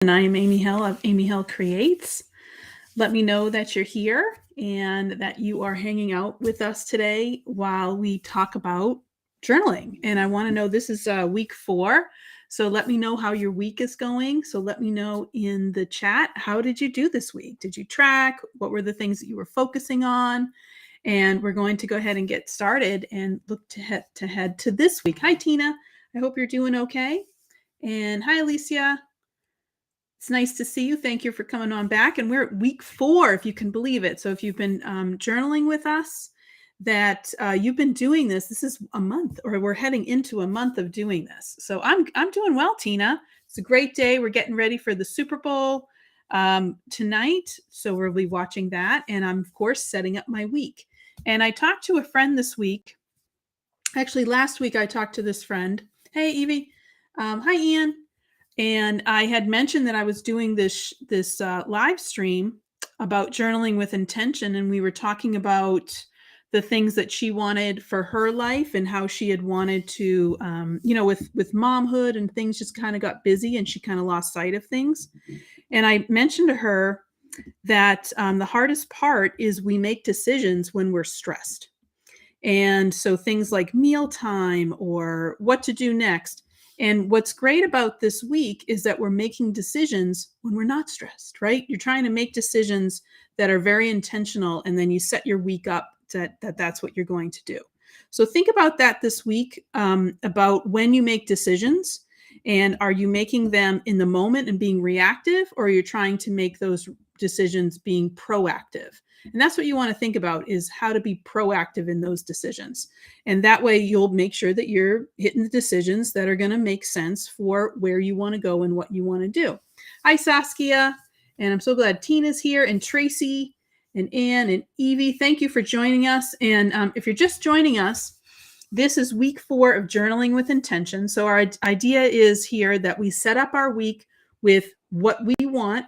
And I am Amy Hill of Amy Hill Creates. Let me know that you're here and that you are hanging out with us today while we talk about journaling. And I want to know, this is week 4. So let me know how your week is going. So let me know in the chat, how did you do this week? Did you track? What were the things that you were focusing on? And we're going to go ahead and get started and look to head to this week. Hi, Tina. I hope you're doing okay. And hi, Alicia. It's nice to see you. Thank you for coming on back. And we're at week 4, if you can believe it. So if you've been journaling with us, that you've been doing this. This is a month, or we're heading into a month of doing this. So I'm doing well, Tina. It's a great day. We're getting ready for the Super Bowl tonight. So we'll be watching that. And I'm, of course, setting up my week. And I talked to a friend this week. Actually, last week I talked to this friend. Hey, Evie. Hi, Ian. And I had mentioned that I was doing this live stream about journaling with intention, and we were talking about the things that she wanted for her life and how she had wanted to, with momhood and things just kind of got busy and she kind of lost sight of things. And I mentioned to her that the hardest part is we make decisions when we're stressed. And so things like mealtime or what to do next. And what's great about this week is that we're making decisions when we're not stressed, right? You're trying to make decisions that are very intentional, and then you set your week up that's what you're going to do. So think about that this week, about when you make decisions, and are you making them in the moment and being reactive, or are you trying to make those decisions being proactive? And that's what you want to think about, is how to be proactive in those decisions. And that way you'll make sure that you're hitting the decisions that are going to make sense for where you want to go and what you want to do. Hi, Saskia. And I'm so glad Tina's here, and Tracy and Ann and Evie. Thank you for joining us. And if you're just joining us, this is week 4 of Journaling with Intention. So our idea is here that we set up our week with what we want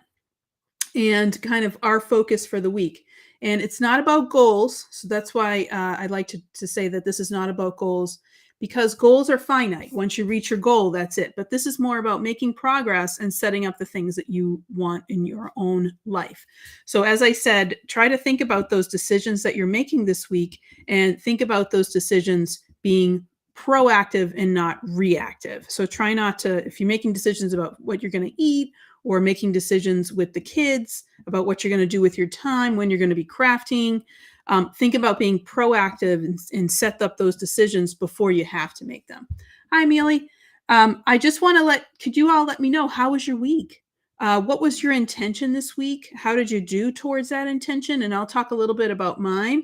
and kind of our focus for the week. And it's not about goals. So that's why I'd like to say that this is not about goals, because goals are finite. Once you reach your goal, that's it. But this is more about making progress and setting up the things that you want in your own life. So as I said, try to think about those decisions that you're making this week, and think about those decisions being proactive and not reactive. So try not to, if you're making decisions about what you're going to eat, or making decisions with the kids about what you're going to do with your time, when you're going to be crafting, think about being proactive and set up those decisions before you have to make them. Hi, Amelie. I just want to could you all let me know, how was your week? What was your intention this week? How did you do towards that intention? And I'll talk a little bit about mine.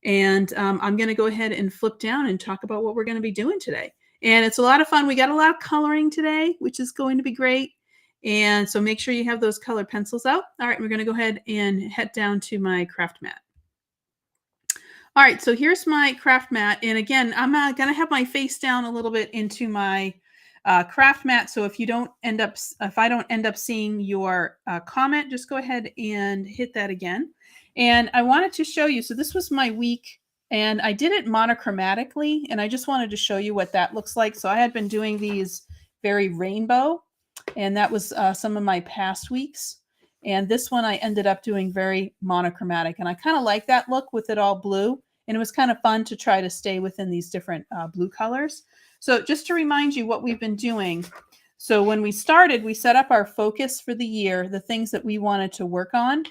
And I'm going to go ahead and flip down and talk about what we're going to be doing today. And it's a lot of fun. We got a lot of coloring today, which is going to be great. And so make sure you have those color pencils out. All right, we're going to go ahead and head down to my craft mat. All right, so here's my craft mat. And again, I'm going to have my face down a little bit into my craft mat. So if I don't end up seeing your comment, just go ahead and hit that again. And I wanted to show you, so this was my week, and I did it monochromatically, and I just wanted to show you what that looks like. So I had been doing these very rainbow, and that was some of my past weeks. And this one I ended up doing very monochromatic, and I kind of like that look with it all blue. And it was kind of fun to try to stay within these different blue colors. So just to remind you what we've been doing. So when we started, we set up our focus for the year, the things that we wanted to work on.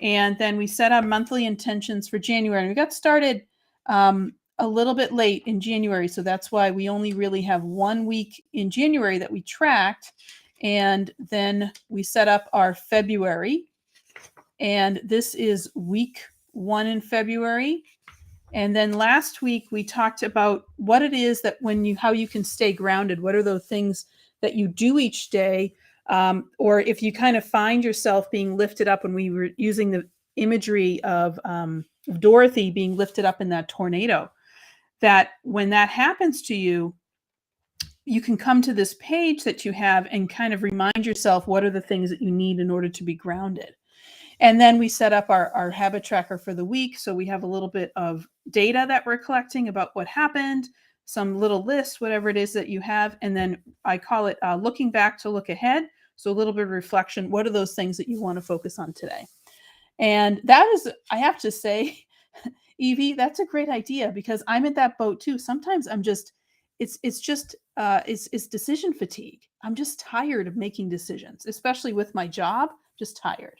And then we set up monthly intentions for January. And we got started a little bit late in January. So that's why we only really have 1 week in January that we tracked. And then we set up our February. And this is week 1 in February. And then last week we talked about what it is that how you can stay grounded. What are those things that you do each day? Or if you kind of find yourself being lifted up, when we were using the imagery of Dorothy being lifted up in that tornado, that when that happens to you, you can come to this page that you have and kind of remind yourself what are the things that you need in order to be grounded. And then we set up our habit tracker for the week. So we have a little bit of data that we're collecting about what happened, some little list, whatever it is that you have. And then I call it looking back to look ahead. So a little bit of reflection. What are those things that you want to focus on today? And that is, I have to say, Evie, that's a great idea because I'm at that boat too. Sometimes I'm just, it's decision fatigue. I'm just tired of making decisions, especially with my job, just tired.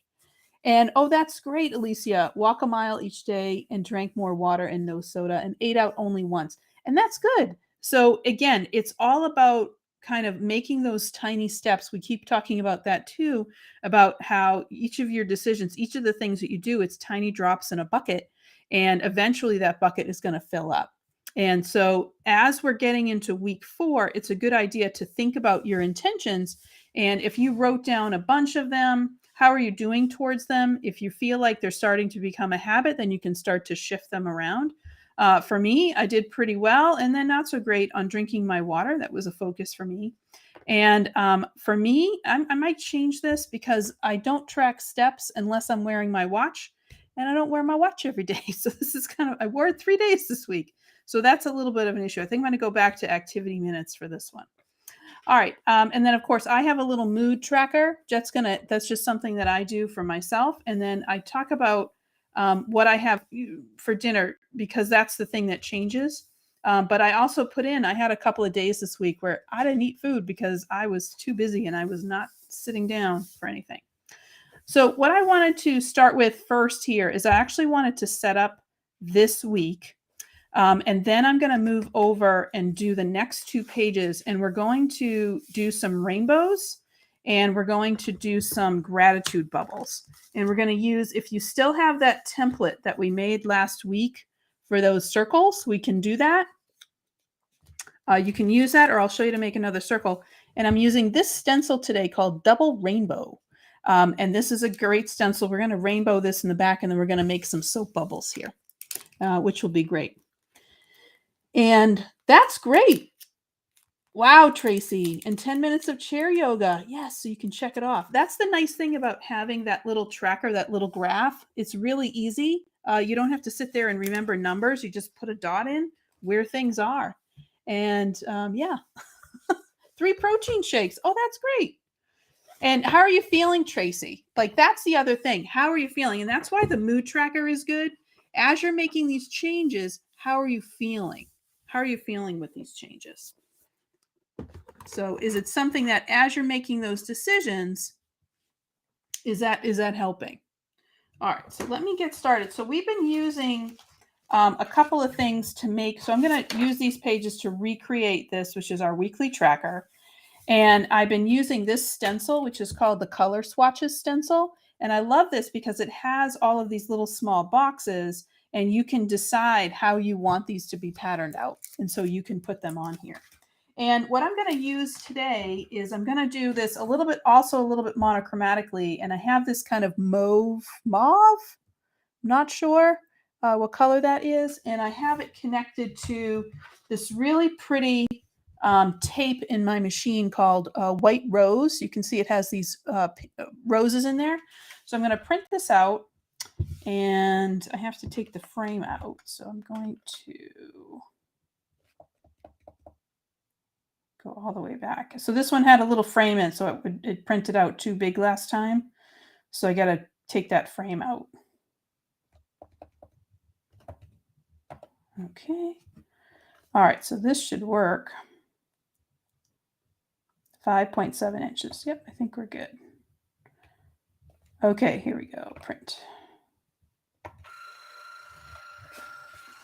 And oh, that's great, Alicia. Walk a mile each day and drank more water and no soda and ate out only once. And that's good. So again, it's all about kind of making those tiny steps. We keep talking about that too, about how each of your decisions, each of the things that you do, it's tiny drops in a bucket. And eventually that bucket is going to fill up. And so as we're getting into week 4, it's a good idea to think about your intentions. And if you wrote down a bunch of them, how are you doing towards them? If you feel like they're starting to become a habit, then you can start to shift them around. For me, I did pretty well, and then not so great on drinking my water. That was a focus for me. And for me, I might change this because I don't track steps unless I'm wearing my watch, and I don't wear my watch every day. So this is kind of, I wore it 3 days this week. So that's a little bit of an issue. I think I'm going to go back to activity minutes for this one. All right. And then of course I have a little mood tracker. That's just something that I do for myself. And then I talk about what I have for dinner because that's the thing that changes. But I also I had a couple of days this week where I didn't eat food because I was too busy and I was not sitting down for anything. So what I wanted to start with first here is I actually wanted to set up this week. And then I'm going to move over and do the next 2 pages, and we're going to do some rainbows, and we're going to do some gratitude bubbles. And we're going to use, if you still have that template that we made last week for those circles, we can do that. You can use that, or I'll show you to make another circle. And I'm using this stencil today called Double Rainbow. And this is a great stencil. We're going to rainbow this in the back, and then we're going to make some soap bubbles here, which will be great. And that's great. Wow, Tracy. And 10 minutes of chair yoga. Yes, so you can check it off. That's the nice thing about having that little tracker, that little graph. It's really easy. You don't have to sit there and remember numbers. You just put a dot in where things are. And yeah, 3 protein shakes. Oh, that's great. And how are you feeling, Tracy? Like, that's the other thing. How are you feeling? And that's why the mood tracker is good. As you're making these changes, how are you feeling? How are you feeling with these changes? So is it something that as you're making those decisions, is that helping? All right, so let me get started. So we've been using a couple of things to make, so I'm going to use these pages to recreate this, which is our weekly tracker. And I've been using this stencil, which is called the Color Swatches stencil. And I love this because it has all of these little small boxes, and you can decide how you want these to be patterned out. And so you can put them on here. And what I'm going to use today is I'm going to do this a little bit monochromatically. And I have this kind of mauve, not sure what color that is. And I have it connected to this really pretty tape in my machine called White Rose. You can see it has these roses in there. So I'm going to print this out, and I have to take the frame out. So I'm going to go all the way back. So this one had a little frame in, so it printed out too big last time. So I got to take that frame out. Okay. All right, so this should work. 5.7 inches. Yep, I think we're good. Okay, here we go. Print.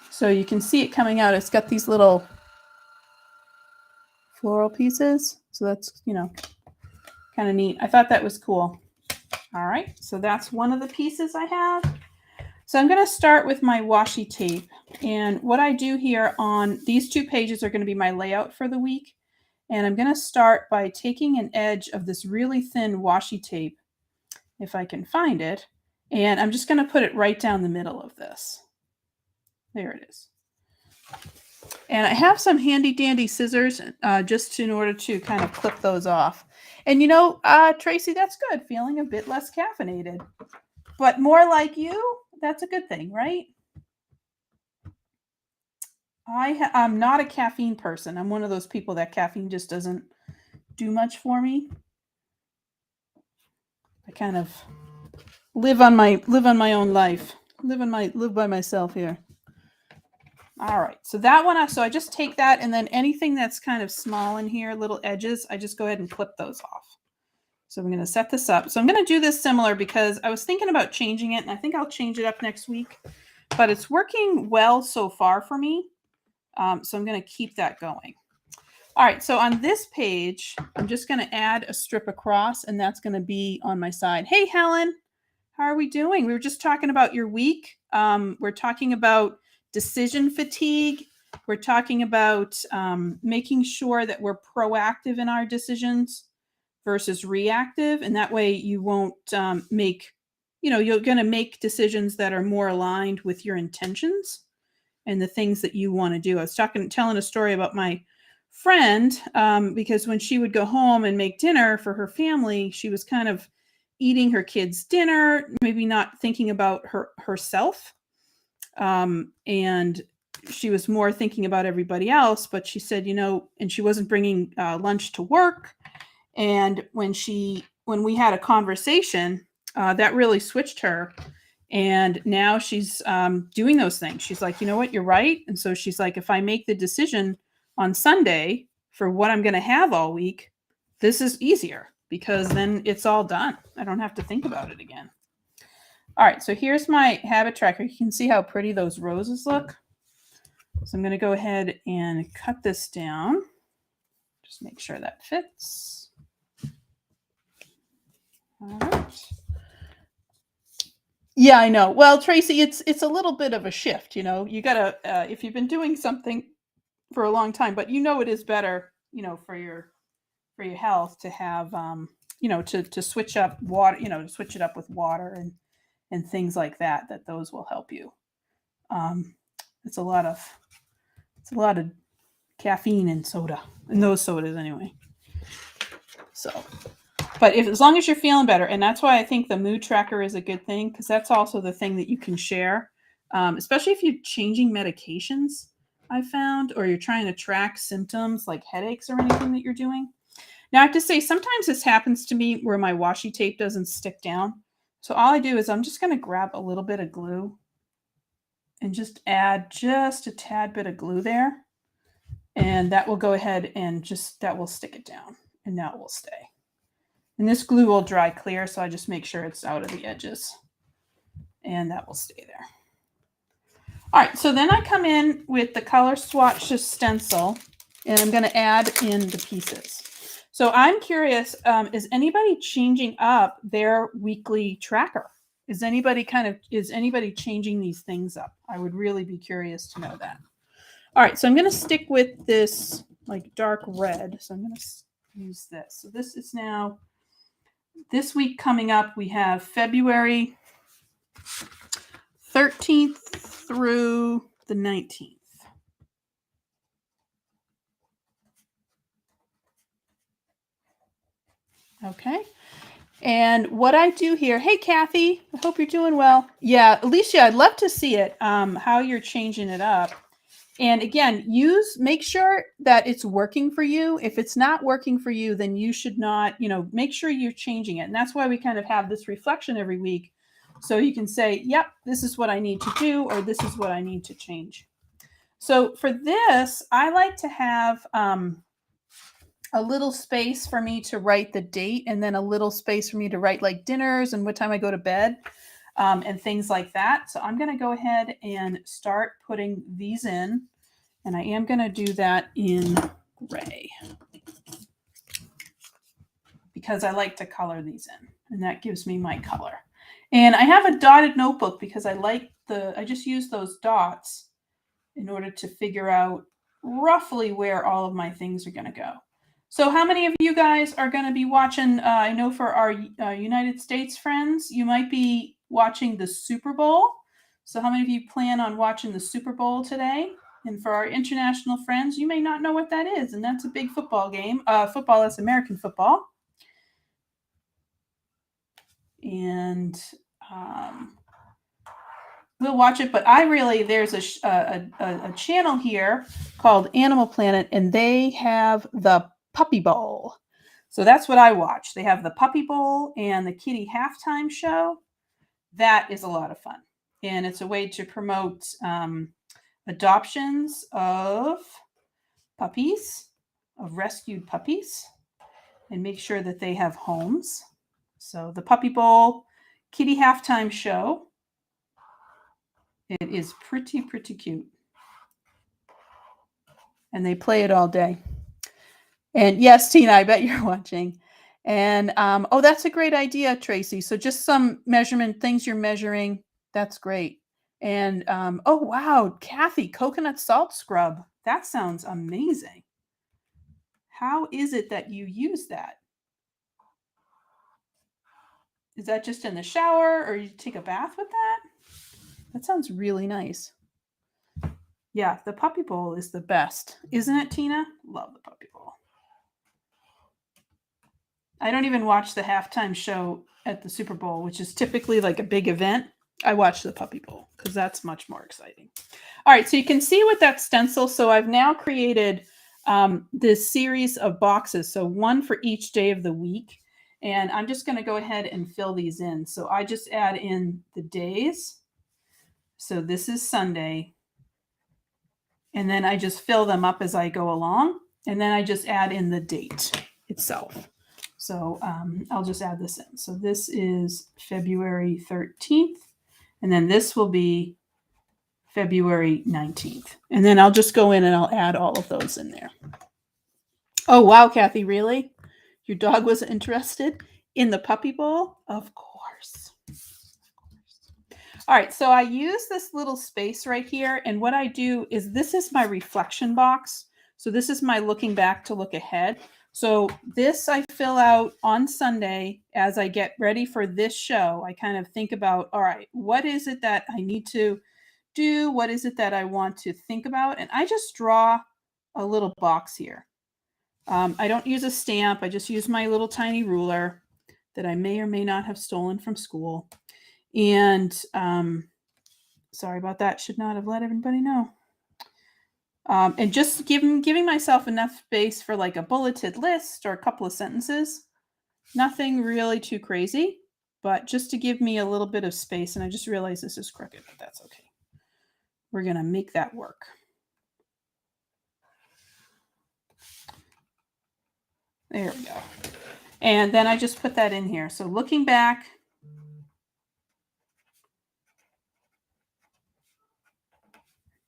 So you can see it coming out. It's got these little floral pieces. So that's, kind of neat. I thought that was cool. All right, so that's one of the pieces I have. So I'm going to start with my washi tape. And what I do here on these 2 pages are going to be my layout for the week. And I'm going to start by taking an edge of this really thin washi tape, if I can find it. And I'm just going to put it right down the middle of this. There it is. And I have some handy dandy scissors just in order to kind of clip those off. And Tracy, that's good. Feeling a bit less caffeinated, but more like you. That's a good thing, right? I'm not a caffeine person. I'm one of those people that caffeine just doesn't do much for me. I kind of live on my own life. Live by myself here. All right, so that one, so I just take that, and then anything that's kind of small in here, little edges, I just go ahead and clip those off. So I'm going to set this up. So I'm going to do this similar because I was thinking about changing it, and I think I'll change it up next week. But it's working well so far for me. So I'm going to keep that going. All right, so on this page, I'm just going to add a strip across, and that's going to be on my side. Hey, Helen, how are we doing? We were just talking about your week. We're talking about decision fatigue. We're talking about making sure that we're proactive in our decisions versus reactive. And that way you won't make, you're going to make decisions that are more aligned with your intentions and the things that you want to do. I was telling a story about my friend because when she would go home and make dinner for her family, she was kind of eating her kids' dinner, maybe not thinking about herself. And she was more thinking about everybody else, but she said, and she wasn't bringing lunch to work. And when we had a conversation, that really switched her. And now she's doing those things. She's like, you know what, you're right. And so she's like, if I make the decision on Sunday for what I'm going to have all week, this is easier because then it's all done. I don't have to think about it again. All right, so here's my habit tracker. You can see how pretty those roses look. So I'm going to go ahead and cut this down. Just make sure that fits. All right. Yeah, I know. Well, Tracy, it's a little bit of a shift, You gotta if you've been doing something for a long time, but it is better, for your health to have to switch up water, to switch it up with water and things like that those will help you. It's a lot of caffeine in soda, in those sodas anyway. So, but as long as you're feeling better, and that's why I think the mood tracker is a good thing, because that's also the thing that you can share, especially if you're changing medications, I found, or you're trying to track symptoms like headaches or anything that you're doing. Now I have to say, sometimes this happens to me where my washi tape doesn't stick down. So all I do is I'm just going to grab a little bit of glue and just add just a tad bit of glue there. And that will go ahead and that will stick it down, and now it will stay. And this glue will dry clear, so I just make sure it's out of the edges. And that will stay there. All right, so then I come in with the color swatch stencil, and I'm going to add in the pieces. So I'm curious, is anybody changing up their weekly tracker? Is anybody changing these things up? I would really be curious to know that. All right, so I'm going to stick with this like dark red. So I'm going to use this. So this is now, this week coming up, we have February 13th through the 19th. Okay. And what I do here, hey, Kathy, I hope you're doing well. Yeah, Alicia, I'd love to see it, how you're changing it up. And again, make sure that it's working for you. If it's not working for you, then you should not, make sure you're changing it. And that's why we kind of have this reflection every week. So you can say, yep, this is what I need to do, or this is what I need to change. So for this, I like to have a little space for me to write the date, and then a little space for me to write like dinners and what time I go to bed, and things like that. So I'm going to go ahead and start putting these in, and I am going to do that in gray because I like to color these in, and that gives me my color. And I have a dotted notebook because I just use those dots in order to figure out roughly where all of my things are going to go. So how many of you guys are going to be watching? I know for our United States friends, you might be watching the Super Bowl. So how many of you plan on watching the Super Bowl today? And for our international friends, you may not know what that is. And that's a big football game. Football is American football. And we'll watch it. But there's a channel here called Animal Planet, and they have the Puppy Bowl. So that's what I watch. They have the Puppy Bowl and the Kitty Halftime Show. That is a lot of fun. And it's a way to promote adoptions of puppies, of rescued puppies, and make sure that they have homes. So the Puppy Bowl, Kitty Halftime Show. It is pretty cute. And they play it all day. And yes, Tina, I bet you're watching. And oh, that's a great idea, Tracy. So just some measurement things you're measuring. That's great. And oh, wow, Kathy, coconut salt scrub. That sounds amazing. How is it that you use that? Is that just in the shower or you take a bath with that? That sounds really nice. Yeah, the Puppy Bowl is the best. Isn't it, Tina? Love the Puppy Bowl. I don't even watch the halftime show at the Super Bowl, which is typically like a big event. I watch the Puppy Bowl because that's much more exciting. All right, so you can see with that stencil. So I've now created this series of boxes. So one for each day of the week. And I'm just going to go ahead and fill these in. So I just add in the days. So this is Sunday. And then I just fill them up as I go along. And then I just add in the date itself. So I'll just add this in. So this is February 13th. And then this will be February 19th. And then I'll just go in and I'll add all of those in there. Oh, wow, Kathy, really? Your dog wasn't interested in the Puppy Bowl? Of course. All right, so I use this little space right here. And what I do is this is my reflection box. So this is my looking back to look ahead. So this I fill out on Sunday as I get ready for this show. I kind of think about, all right, what is it that I need to do? What is it that I want to think about? And I just draw a little box here. I don't use a stamp. I just use my little tiny ruler that I may or may not have stolen from school. And sorry about that. Should not have let everybody know. And just giving myself enough space for like a bulleted list or a couple of sentences. Nothing really too crazy, but just to give me a little bit of space. And I just realized this is crooked, but that's okay. We're going to make that work. There we go. And then I just put that in here. So looking back,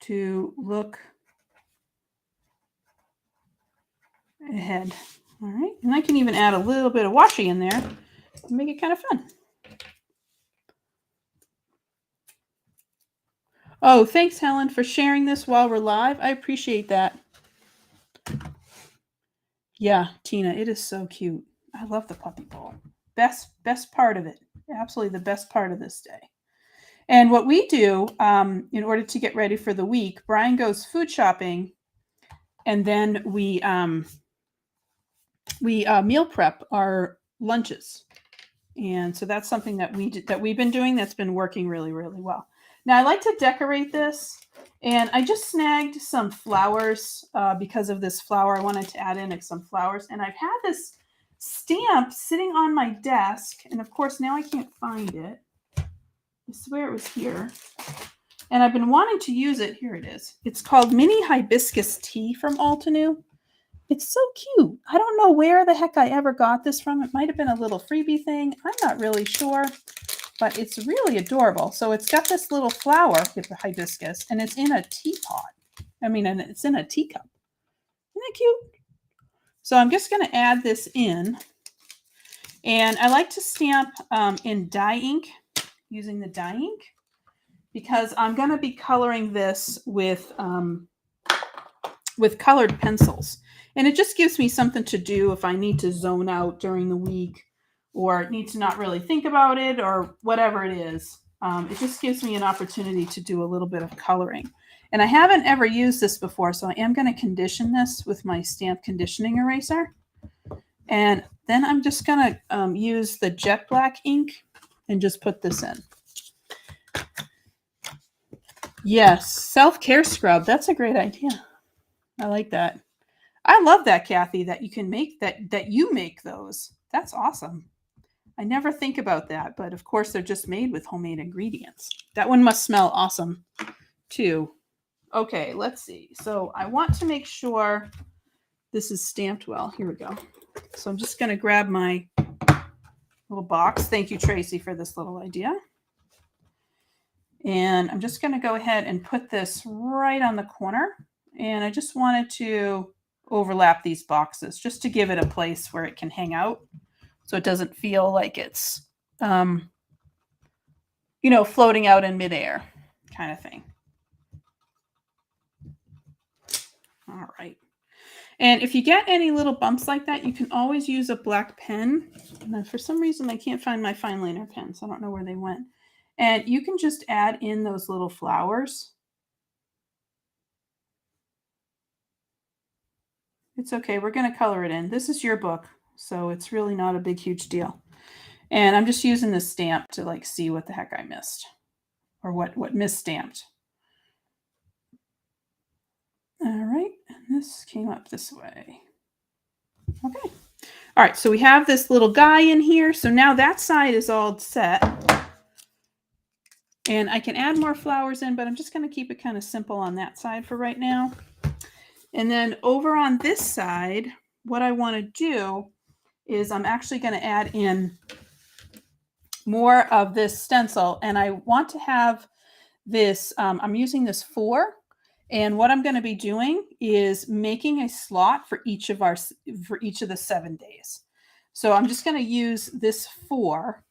to look ahead. All right. And I can even add a little bit of washi in there to make it kind of fun. Oh, thanks, Helen, for sharing this while we're live. I appreciate that. Yeah, Tina, it is so cute. I love the Puppy Bowl. Best part of it. Absolutely the best part of this day. And what we do in order to get ready for the week, Brian goes food shopping, and then we meal prep our lunches. And so that's something that we've been doing that's been working really, really well. Now I like to decorate this, and I just snagged some flowers because of this flower. I wanted to add in some flowers, and I've had this stamp sitting on my desk, and of course now I can't find it. I swear it was here. And I've been wanting to use it. Here it is. It's called Mini Hibiscus Tea from Altenew. It's so cute. I don't know where the heck I ever got this from. It might have been a little freebie thing. I'm not really sure, but it's really adorable. So it's got this little flower, the hibiscus, and it's in a teapot. And it's in a teacup. Isn't that cute? So I'm just going to add this in. And I like to stamp in dye ink, using the dye ink, because I'm going to be coloring this with colored pencils. And it just gives me something to do if I need to zone out during the week or need to not really think about it or whatever it is. It just gives me an opportunity to do a little bit of coloring. And I haven't ever used this before, so I am going to condition this with my stamp conditioning eraser. And then I'm just going to use the jet black ink and just put this in. Yes, self-care scrub. That's a great idea. I like that. I love that, Kathy, that you can make that you make those. That's awesome. I never think about that, but of course they're just made with homemade ingredients. That one must smell awesome too. Okay, let's see. So I want to make sure this is stamped well. Here we go. So I'm just going to grab my little box. Thank you, Tracy, for this little idea. And I'm just going to go ahead and put this right on the corner. And I just wanted to overlap these boxes just to give it a place where it can hang out, so it doesn't feel like it's, floating out in midair kind of thing. All right. And if you get any little bumps like that, you can always use a black pen. And then for some reason, I can't find my fine liner pen, so I don't know where they went. And you can just add in those little flowers. It's okay. We're going to color it in. This is your book, so it's really not a big, huge deal. And I'm just using this stamp to like see what the heck I missed or what misstamped. All right. And this came up this way. Okay. All right. So we have this little guy in here. So now that side is all set. And I can add more flowers in, but I'm just going to keep it kind of simple on that side for right now. And then over on this side, what I want to do is I'm actually going to add in more of this stencil. And I want to have this, I'm using this 4. And what I'm going to be doing is making a slot for each of the 7 days. So I'm just going to use this 4.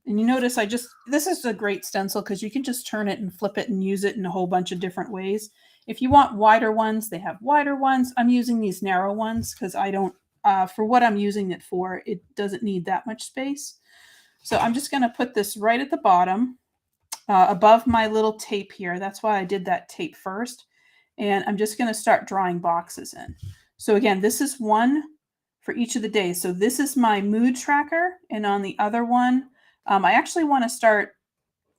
And you notice this is a great stencil because you can just turn it and flip it and use it in a whole bunch of different ways. If you want wider ones, they have wider ones. I'm using these narrow ones because I don't, for what I'm using it for, it doesn't need that much space. So I'm just going to put this right at the bottom above my little tape here. That's why I did that tape first. And I'm just going to start drawing boxes in. So again, this is one for each of the days. So this is my mood tracker. And on the other one, I actually want to start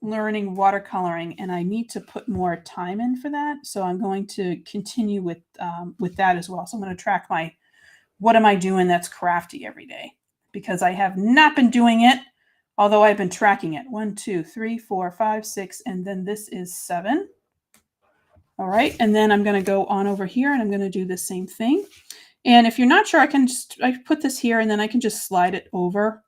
learning watercoloring, and I need to put more time in for that. So I'm going to continue with that as well. So I'm going to track what am I doing that's crafty every day, because I have not been doing it, although I've been tracking it. 1, 2, 3, 4, 5, 6, and then this is 7. All right, and then I'm going to go on over here and I'm going to do the same thing. And if you're not sure, I put this here and then I can just slide it over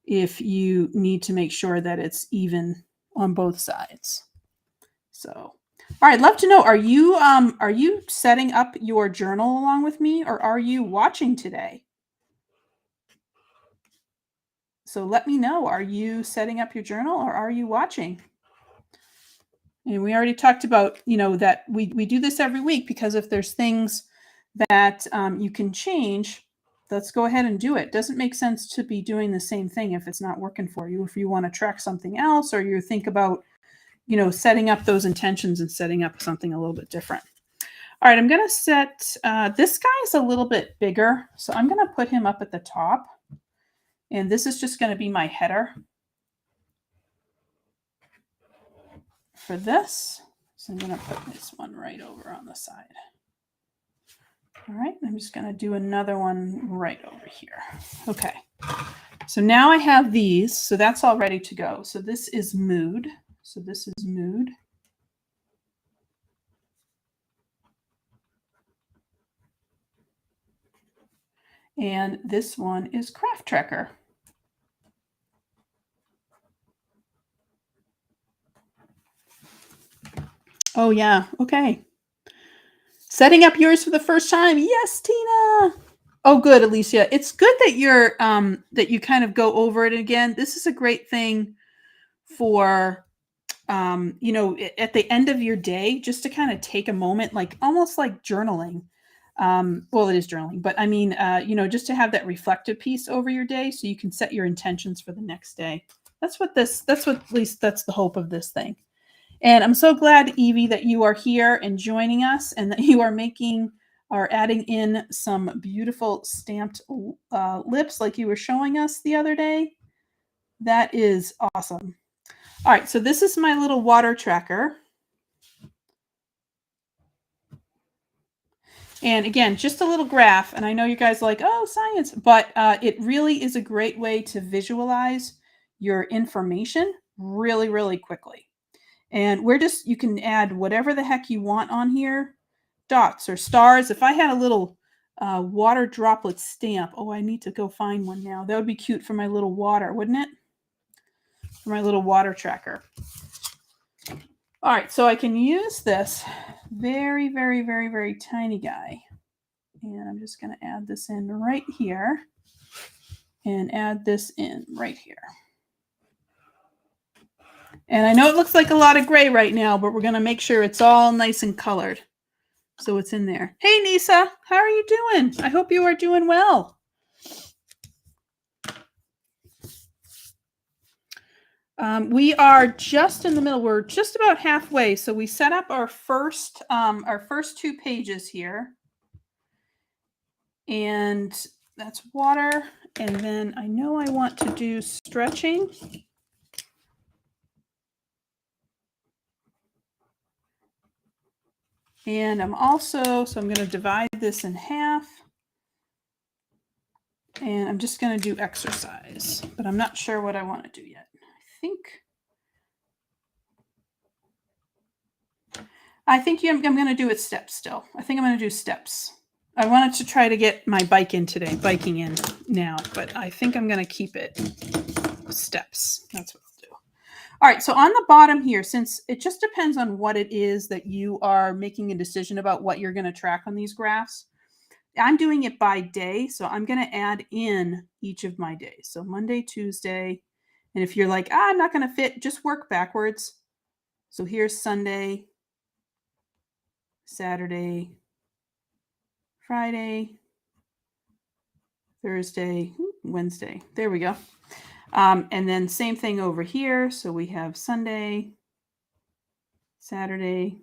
if you need to make sure that it's even on both sides. So, all right, I'd love to know, are you setting up your journal along with me, or are you watching today? So let me know, are you setting up your journal or are you watching? And we already talked about, that we do this every week because if there's things that you can change, let's go ahead and do it. Doesn't make sense to be doing the same thing if it's not working for you. If you want to track something else, or you think about, setting up those intentions and setting up something a little bit different. All right, I'm going to set, this guy is a little bit bigger, so I'm going to put him up at the top. And this is just going to be my header for this. So I'm going to put this one right over on the side. All right, I'm just going to do another one right over here. Okay, so now I have these, so that's all ready to go. So this is mood. So this is mood. And this one is craft tracker. Oh yeah, okay. Setting up yours for the first time. Yes, Tina. Oh, good, Alicia. It's good that you're that you kind of go over it again. This is a great thing for at the end of your day, just to kind of take a moment, like almost like journaling. Well, it is journaling, but I mean, just to have that reflective piece over your day so you can set your intentions for the next day. That's what at least that's the hope of this thing. And I'm so glad, Evie, that you are here and joining us, and that you are adding in some beautiful stamped lips like you were showing us the other day. That is awesome. All right, so this is my little water tracker. And again, just a little graph. And I know you guys are like, oh, science, but it really is a great way to visualize your information really, really quickly. And you can add whatever the heck you want on here, dots or stars. If I had a little water droplet stamp, oh, I need to go find one now. That would be cute for my little water, wouldn't it? For my little water tracker. All right, so I can use this very, very, very, very tiny guy. And I'm just going to add this in right here and add this in right here. And I know it looks like a lot of gray right now, but we're going to make sure it's all nice and colored. So it's in there. Hey, Nisa, how are you doing? I hope you are doing well. We are just in the middle. We're just about halfway. So we set up our first 2 pages here. And that's water. And then I know I want to do stretching. And I'm going to divide this in half. And I'm just going to do exercise, but I'm not sure what I want to do yet. I think I'm going to do it steps still. I think I'm going to do steps. I wanted to try to get my biking in now, but I think I'm going to keep it steps. That's what I'll do. All right, so on the bottom here, since it just depends on what it is that you are making a decision about what you're going to track on these graphs, I'm doing it by day, so I'm going to add in each of my days. So Monday, Tuesday, and if you're like, I'm not going to fit, just work backwards. So here's Sunday, Saturday, Friday, Thursday, Wednesday. There we go. And then same thing over here. So we have Sunday, Saturday,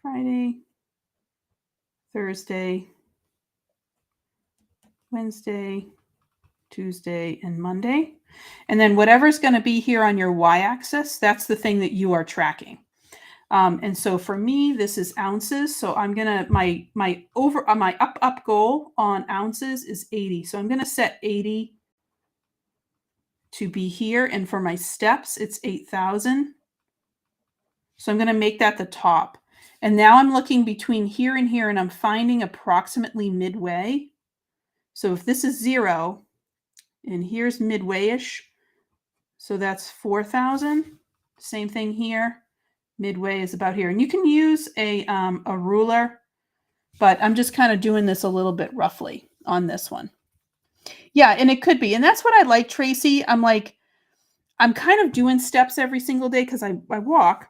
Friday, Thursday, Wednesday, Tuesday, and Monday. And then whatever's going to be here on your y-axis, that's the thing that you are tracking. And so for me, this is ounces. So I'm going to, my up goal on ounces is 80. So I'm going to set 80 to be here. And for my steps, it's 8,000. So I'm going to make that the top. And now I'm looking between here and here, and I'm finding approximately midway. So if this is 0, and here's midway-ish, so that's 4,000. Same thing here. Midway is about here. And you can use a ruler, but I'm just kind of doing this a little bit roughly on this one. Yeah, and it could be. And that's what I like, Tracy. I'm kind of doing steps every single day because I walk.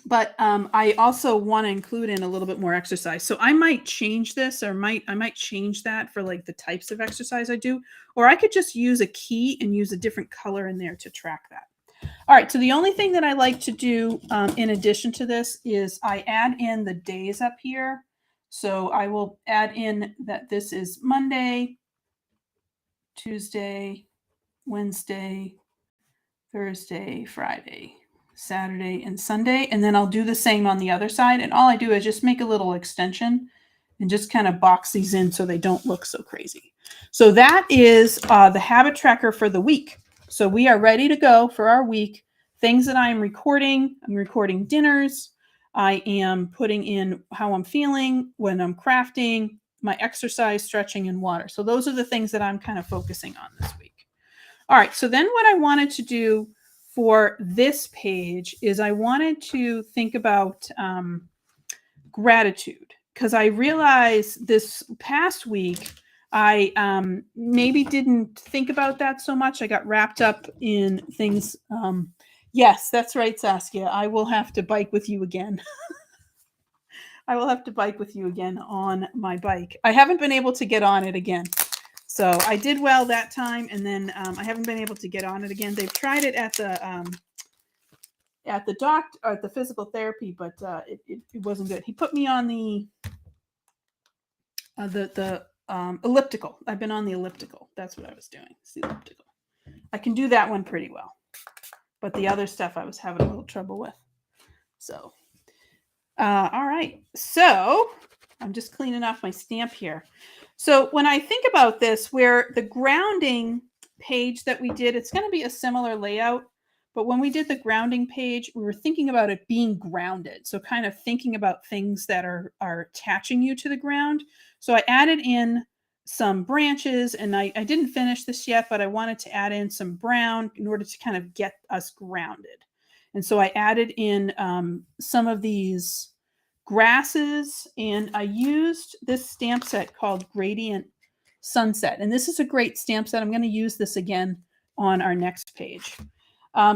But I also want to include in a little bit more exercise. So I might change this, or I might change that for like the types of exercise I do. Or I could just use a key and use a different color in there to track that. All right, so the only thing that I like to do in addition to this is I add in the days up here. So I will add in that this is Monday, Tuesday, Wednesday, Thursday, Friday, Saturday, and Sunday. And then I'll do the same on the other side. And all I do is just make a little extension and just kind of box these in so they don't look so crazy. So that is the habit tracker for the week. So we are ready to go for our week. Things that I'm recording dinners. I am putting in how I'm feeling when I'm crafting, my exercise, stretching, and water. So those are the things that I'm kind of focusing on this week. All right, so then what I wanted to do for this page is I wanted to think about gratitude, because I realized this past week I maybe didn't think about that so much. I got wrapped up in things. Yes, that's right, Saskia. I will have to bike with you again. I will have to bike with you again on my bike. I haven't been able to get on it again. So I did well that time, and then I haven't been able to get on it again. They've tried it at the doctor, or at the physical therapy, but it wasn't good. He put me on the elliptical. I've been on the elliptical. That's what I was doing. It's the elliptical. I can do that one pretty well, but the other stuff I was having a little trouble with. So All right. So I'm just cleaning off my stamp here. So when I think about this, where the grounding page that we did, it's going to be a similar layout. But when we did the grounding page, we were thinking about it being grounded. So kind of thinking about things that are attaching you to the ground. So I added in some branches, and I didn't finish this yet, but I wanted to add in some brown in order to kind of get us grounded. And so I added in some of these grasses, and I used this stamp set called Gradient Sunset. And this is a great stamp set. I'm going to use this again on our next page.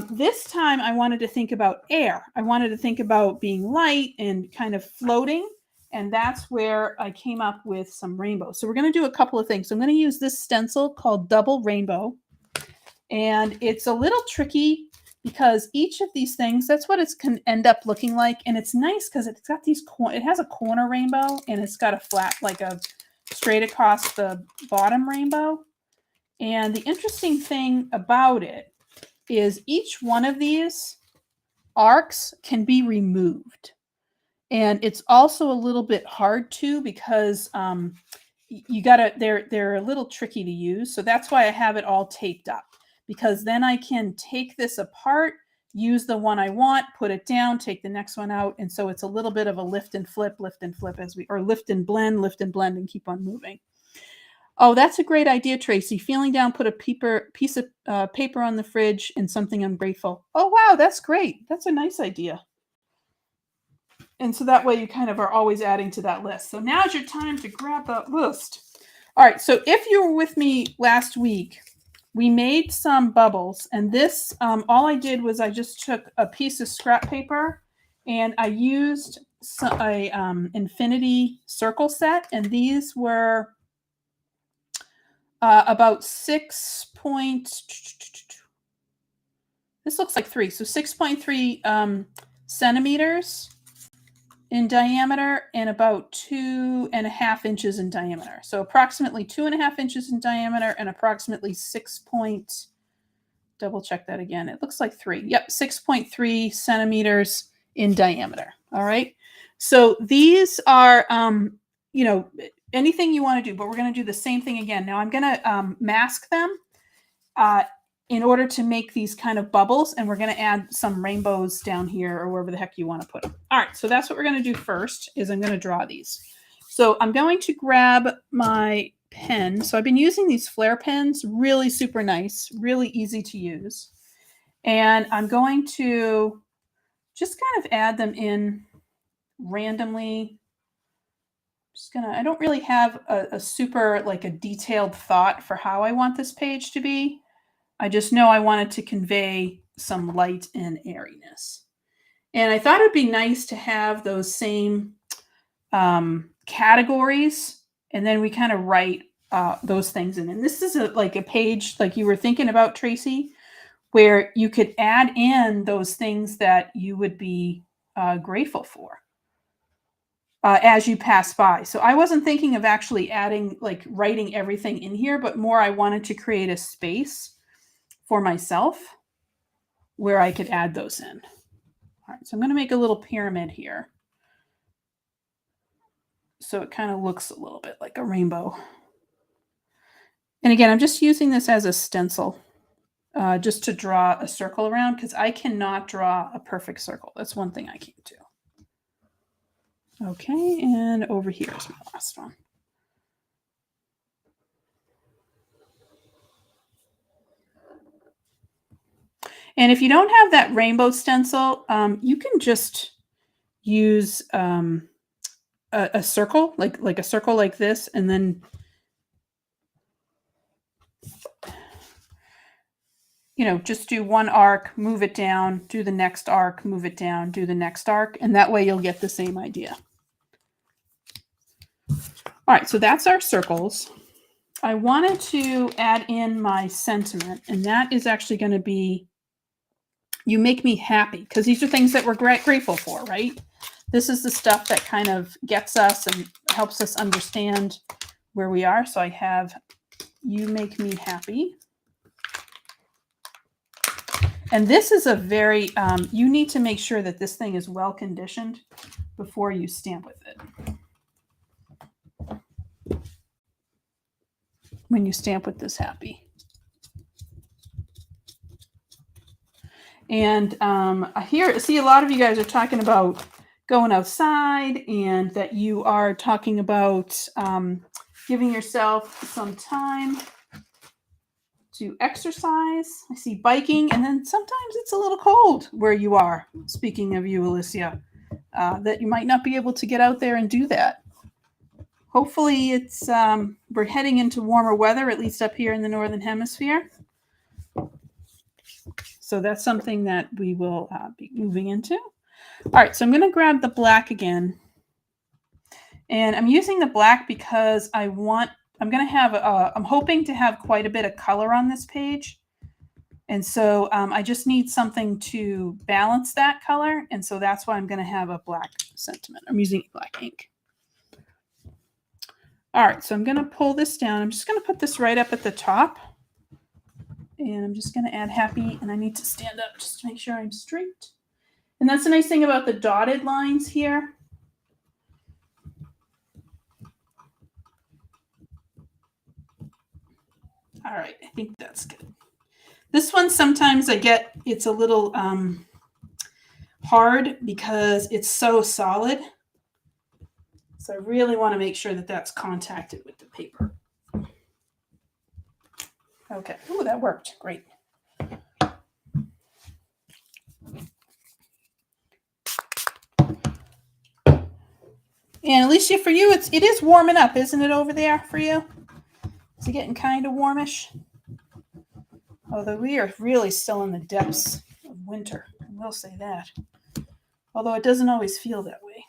This time I wanted to think about air. I wanted to think about being light and kind of floating. And that's where I came up with some rainbow. So we're going to do a couple of things. So I'm going to use this stencil called Double Rainbow. And it's a little tricky because each of these things, that's what it can end up looking like. And it's nice because it's got these, it has a corner rainbow, and it's got a flat, like a straight across the bottom rainbow. And the interesting thing about it is each one of these arcs can be removed. And it's also a little bit hard to, because you gotta, they're a little tricky to use. So that's why I have it all taped up, because then I can take this apart, use the one I want, put it down, take the next one out. And so it's a little bit of a lift and flip as we, or lift and blend, and keep on moving. Oh, that's a great idea, Tracy. Feeling down, put a piece of paper on the fridge and something I'm grateful. Oh, wow, that's great. That's a nice idea. And so that way you kind of are always adding to that list. So now's your time to grab that list. All right, so if you were with me last week, we made some bubbles. And this, all I did was I just took a piece of scrap paper and I used a infinity circle set. And these were about 6 this looks like 3. So 6.3 centimeters in diameter and about 2.5 inches in diameter. So approximately 2.5 inches in diameter and approximately double check that again. It looks like 3. Yep, 6.3 centimeters in diameter. All right. So these are, you know, anything you want to do, but we're going to do the same thing again. Now I'm going to mask them in order to make these kind of bubbles, and we're going to add some rainbows down here or wherever the heck you want to put them. All right, so that's what we're going to do first, is I'm going to draw these. So I'm going to grab my pen. So I've been using these Flair pens, really super nice, really easy to use. And I'm going to just kind of add them in randomly. I don't really have a super, like a detailed thought for how I want this page to be. I just know I wanted to convey some light and airiness. And I thought it'd be nice to have those same categories, and then we kind of write those things in. And this is like a page like you were thinking about, Tracy, where you could add in those things that you would be grateful for as you pass by. So I wasn't thinking of actually adding, like writing everything in here, but more I wanted to create a space for myself where I could add those in. All right, so I'm going to make a little pyramid here. So it kind of looks a little bit like a rainbow. And again, I'm just using this as a stencil just to draw a circle around, because I cannot draw a perfect circle. That's one thing I can't do. Okay, and over here is my last one. And if you don't have that rainbow stencil, you can just use a circle, like a circle like this, and then, you know, just do one arc, move it down, do the next arc, move it down, do the next arc, and that way you'll get the same idea. All right, so that's our circles. I wanted to add in my sentiment, and that is actually going to be, you make me happy, because these are things that we're grateful for, right? This is the stuff that kind of gets us and helps us understand where we are. So I have, you make me happy. And this is a very, you need to make sure that this thing is well conditioned, before you stamp with it. When you stamp with this happy. And I see a lot of you guys are talking about going outside and that you are talking about giving yourself some time to exercise. I see biking, and then sometimes it's a little cold where you are. Speaking of you, Alicia, that you might not be able to get out there and do that. Hopefully it's we're heading into warmer weather, at least up here in the Northern Hemisphere. So that's something that we will be moving into. All right, so I'm going to grab the black again. And I'm using the black because I'm hoping to have quite a bit of color on this page. And so I just need something to balance that color. And so that's why I'm going to have a black sentiment. I'm using black ink. All right, so I'm going to pull this down. I'm just going to put this right up at the top. And I'm just going to add happy, and I need to stand up just to make sure I'm straight. And that's the nice thing about the dotted lines here. All right, I think that's good. This one, sometimes it's a little hard because it's so solid. So I really want to make sure that that's contacted with the paper. Okay, oh, that worked, great. And Alicia, for you, it is warming up, isn't it, over there for you? Is it getting kind of warmish? Although we are really still in the depths of winter, I will say that. Although it doesn't always feel that way.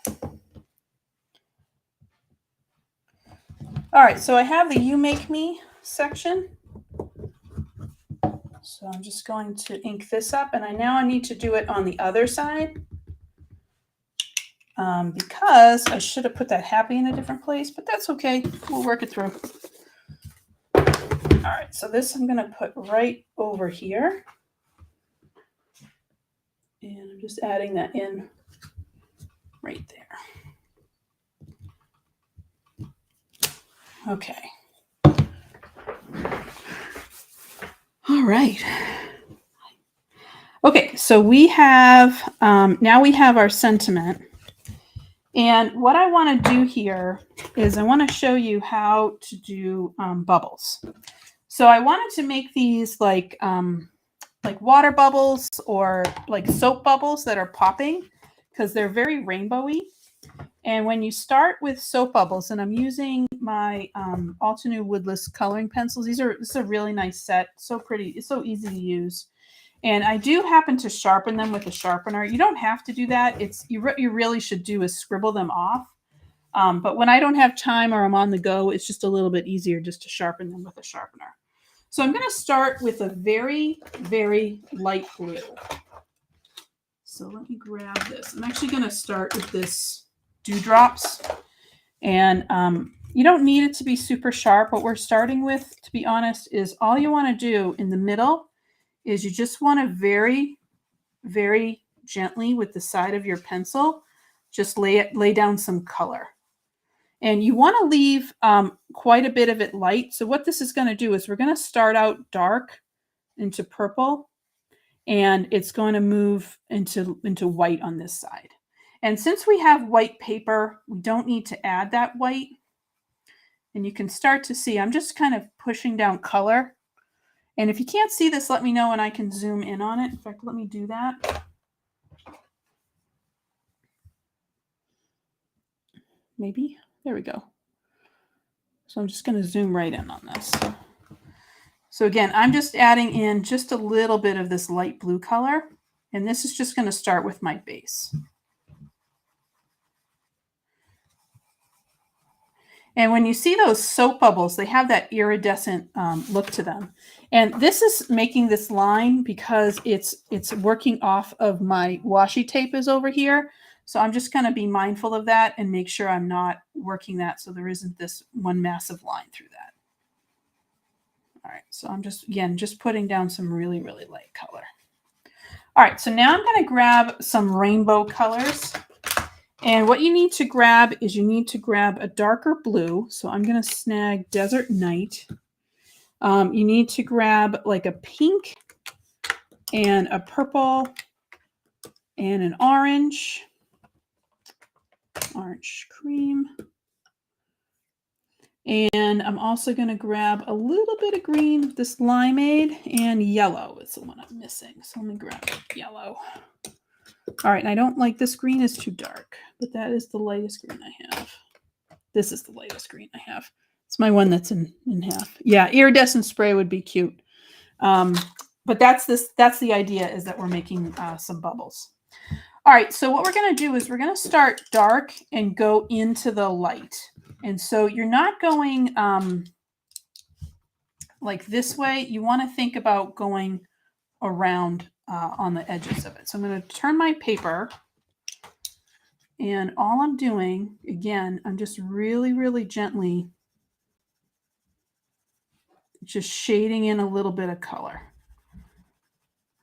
All right, so I have the You Make Me section. So I'm just going to ink this up, and I need to do it on the other side because I should have put that happy in a different place, but that's okay. We'll work it through. All right, so this I'm going to put right over here. And I'm just adding that in right there. Okay. All right. Okay, so we have, now we have our sentiment. And what I want to do here is I want to show you how to do bubbles. So I wanted to make these like water bubbles or like soap bubbles that are popping because they're very rainbowy. And when you start with soap bubbles, and I'm using my Altenew Woodless coloring pencils. This is a really nice set. So pretty. It's so easy to use. And I do happen to sharpen them with a sharpener. You don't have to do that. You really should do is scribble them off. But when I don't have time or I'm on the go, it's just a little bit easier just to sharpen them with a sharpener. So I'm going to start with a very, very light blue. So let me grab this. I'm actually going to start with this Dewdrops. And you don't need it to be super sharp. What we're starting with, to be honest, is all you want to do in the middle is you just want to very, very gently with the side of your pencil, just lay down some color. And you want to leave quite a bit of it light. So what this is going to do is we're going to start out dark into purple, and it's going to move into white on this side. And since we have white paper, we don't need to add that white. And you can start to see, I'm just kind of pushing down color. And if you can't see this, let me know and I can zoom in on it. In fact, let me do that. Maybe. There we go. So I'm just going to zoom right in on this. So again, I'm just adding in just a little bit of this light blue color. And this is just going to start with my base. And when you see those soap bubbles, they have that iridescent look to them. And this is making this line because it's working off of my washi tape is over here. So I'm just going to be mindful of that and make sure I'm not working that so there isn't this one massive line through that. All right, so I'm just putting down some really, really light color. All right, so now I'm going to grab some rainbow colors. And what you need to grab is you need to grab a darker blue. So I'm going to snag Desert Night. You need to grab like a pink and a purple and an orange cream. And I'm also going to grab a little bit of green, this limeade, and yellow is the one I'm missing. So let me grab yellow. All right, and I don't like this green is too dark, but that is the lightest green I have. This is the lightest green I have. It's my one that's in half. Yeah, iridescent spray would be cute. But that's the idea, is that we're making some bubbles. All right, so what we're going to do is we're going to start dark and go into the light. And so you're not going like this way. You want to think about going around on the edges of it. So I'm going to turn my paper. And all I'm doing, again, I'm just really, really gently just shading in a little bit of color.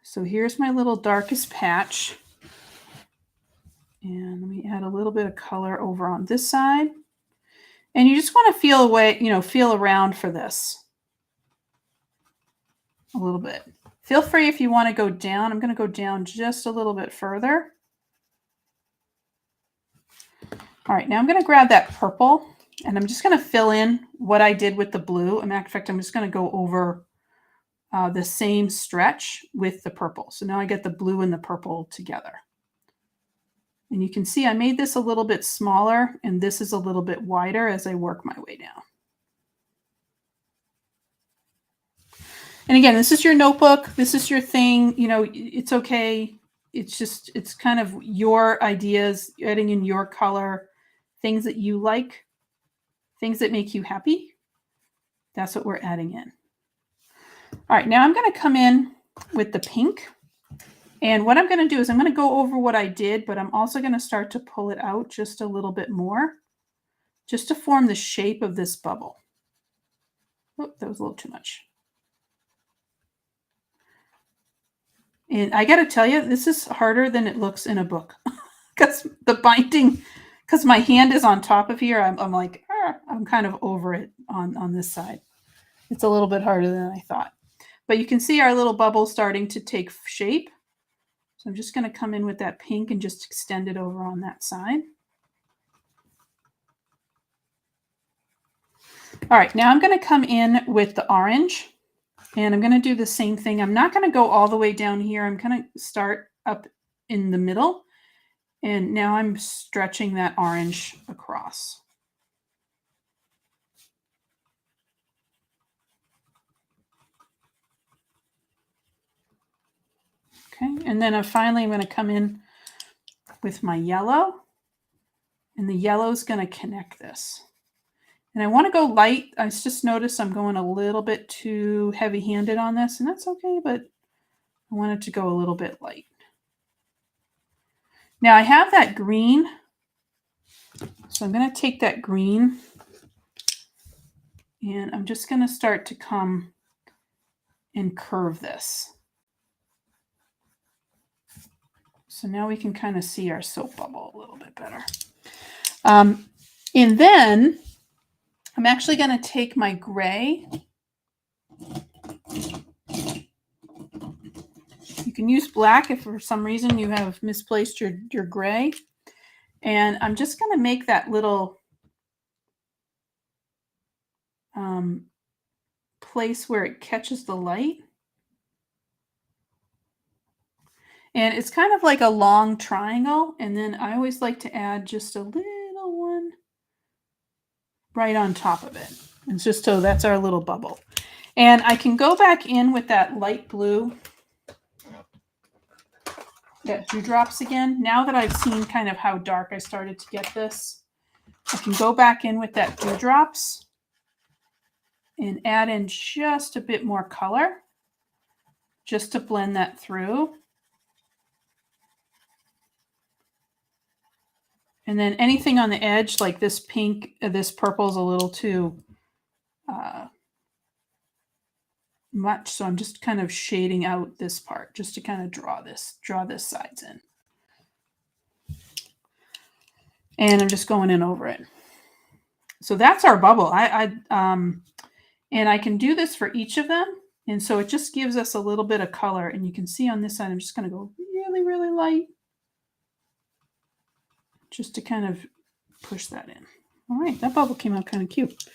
So here's my little darkest patch. And let me add a little bit of color over on this side. And you just want to feel around for this a little bit. Feel free if you want to go down. I'm going to go down just a little bit further. All right, now I'm going to grab that purple and I'm just going to fill in what I did with the blue. As a matter of fact, I'm just going to go over the same stretch with the purple. So now I get the blue and the purple together. And you can see I made this a little bit smaller and this is a little bit wider as I work my way down. And again, this is your notebook. This is your thing. You know, it's okay. It's kind of your ideas, adding in your color, things that you like, things that make you happy. That's what we're adding in. All right, now I'm going to come in with the pink. And what I'm going to do is I'm going to go over what I did, but I'm also going to start to pull it out just a little bit more, just to form the shape of this bubble. Oh, that was a little too much. And I got to tell you, this is harder than it looks in a book because the binding, because my hand is on top of here, I'm like, I'm kind of over it on this side. It's a little bit harder than I thought. But you can see our little bubble starting to take shape. So I'm just going to come in with that pink and just extend it over on that side. All right, now I'm going to come in with the orange and I'm going to do the same thing. I'm not going to go all the way down here. I'm going to start up in the middle. And now I'm stretching that orange across. Okay, and then finally I'm going to come in with my yellow. And the yellow is going to connect this. And I want to go light. I just noticed I'm going a little bit too heavy-handed on this, and that's okay, but I want it to go a little bit light. Now I have that green, so I'm going to take that green, and I'm just going to start to come and curve this. So now we can kind of see our soap bubble a little bit better. And then I'm actually going to take my gray. You can use black if for some reason you have misplaced your gray. And I'm just going to make that little place where it catches the light. And it's kind of like a long triangle. And then I always like to add just a little one right on top of it. It's just so that's our little bubble. And I can go back in with that light blue, that dewdrops again. Now that I've seen kind of how dark I started to get this, I can go back in with that dewdrops and add in just a bit more color just to blend that through. And then anything on the edge, like this pink, this purple is a little too much. So I'm just kind of shading out this part just to kind of draw this sides in. And I'm just going in over it. So that's our bubble. And I can do this for each of them. And so it just gives us a little bit of color. And you can see on this side, I'm just going to go really, really light just to kind of push that in. All right, that bubble came out kind of cute.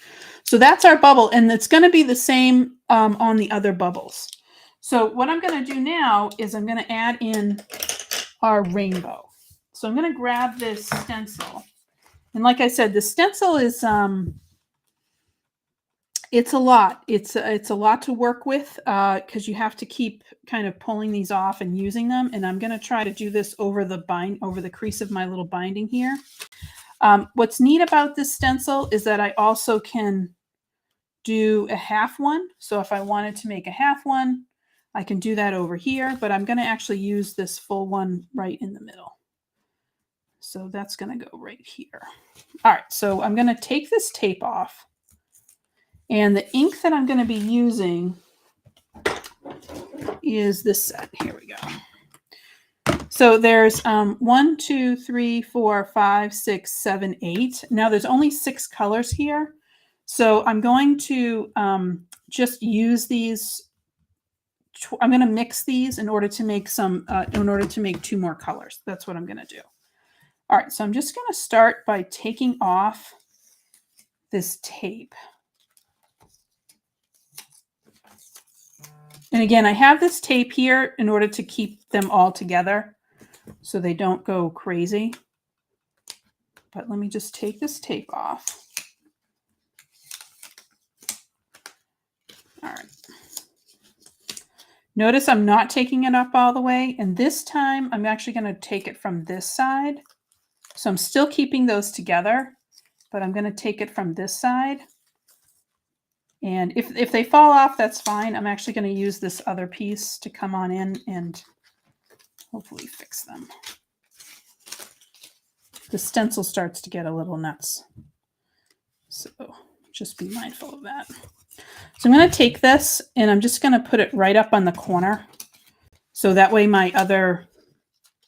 So that's our bubble, and it's going to be the same on the other bubbles. So what I'm going to do now is I'm going to add in our rainbow. So I'm going to grab this stencil. And like I said, the stencil is it's a lot. It's a lot to work with because you have to keep kind of pulling these off and using them. And I'm going to try to do this over the crease of my little binding here. What's neat about this stencil is that I also can do a half one. So if I wanted to make a half one, I can do that over here, but I'm going to actually use this full one right in the middle. So that's going to go right here. All right, so I'm going to take this tape off. And the ink that I'm going to be using is this set. Here we go. So there's 1, 2, 3, 4, 5, 6, 7, 8. Now there's only 6 colors here. So I'm going to just use these. I'm going to mix these in order to make two more colors. That's what I'm going to do. All right, so I'm just going to start by taking off this tape. And again, I have this tape here in order to keep them all together so they don't go crazy. But let me just take this tape off. All right. Notice I'm not taking it up all the way. And this time I'm actually going to take it from this side. So I'm still keeping those together, but I'm going to take it from this side. And if they fall off, that's fine. I'm actually going to use this other piece to come on in and hopefully fix them. The stencil starts to get a little nuts. So just be mindful of that. So I'm going to take this and I'm just going to put it right up on the corner. So that way my other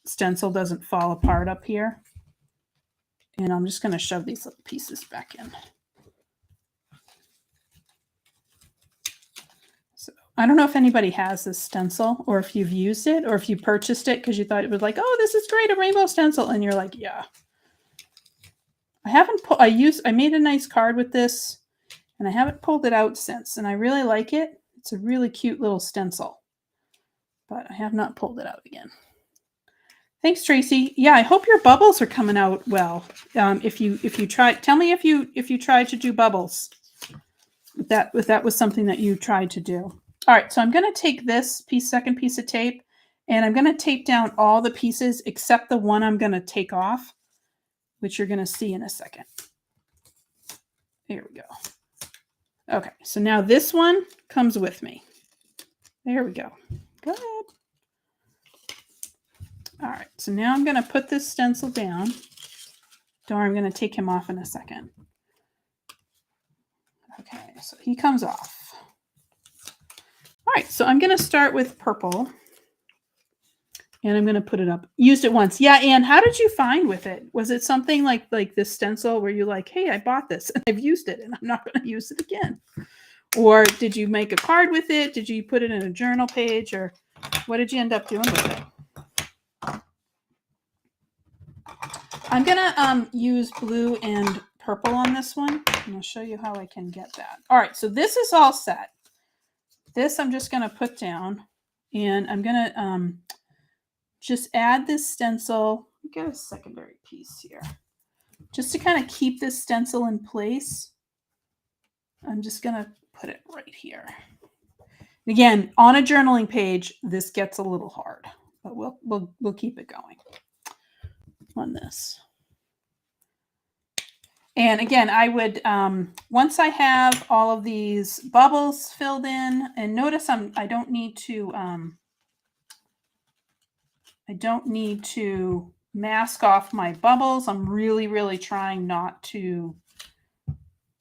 stencil doesn't fall apart up here. And I'm just going to shove these little pieces back in. So I don't know if anybody has this stencil or if you've used it or if you purchased it because you thought it was like, oh, this is great, a rainbow stencil. And you're like, yeah. I made a nice card with this and I haven't pulled it out since. And I really like it. It's a really cute little stencil, but I have not pulled it out again. Thanks, Tracy. Yeah, I hope your bubbles are coming out well. If you try, tell me if you tried to do bubbles. If that was something that you tried to do. All right, so I'm going to take this second piece of tape, and I'm going to tape down all the pieces except the one I'm going to take off, which you're going to see in a second. There we go. Okay, so now this one comes with me. There we go. Good. All right, so now I'm going to put this stencil down. I'm going to take him off in a second. Okay, so he comes off. All right, so I'm going to start with purple. And I'm going to put it up. Used it once. Yeah, Anne, how did you find with it? Was it something like this stencil where you're like, hey, I bought this and I've used it and I'm not going to use it again? Or did you make a card with it? Did you put it in a journal page? Or what did you end up doing with it? I'm going to use blue and purple on this one. And I'll show you how I can get that. All right, so this is all set. This I'm just going to put down. And I'm going to just add this stencil. Get a secondary piece here. Just to kind of keep this stencil in place. I'm just going to put it right here. Again, on a journaling page, this gets a little hard, but we'll keep it going on this. And again, I would, once I have all of these bubbles filled in, and notice I don't need to mask off my bubbles. I'm really, really trying not to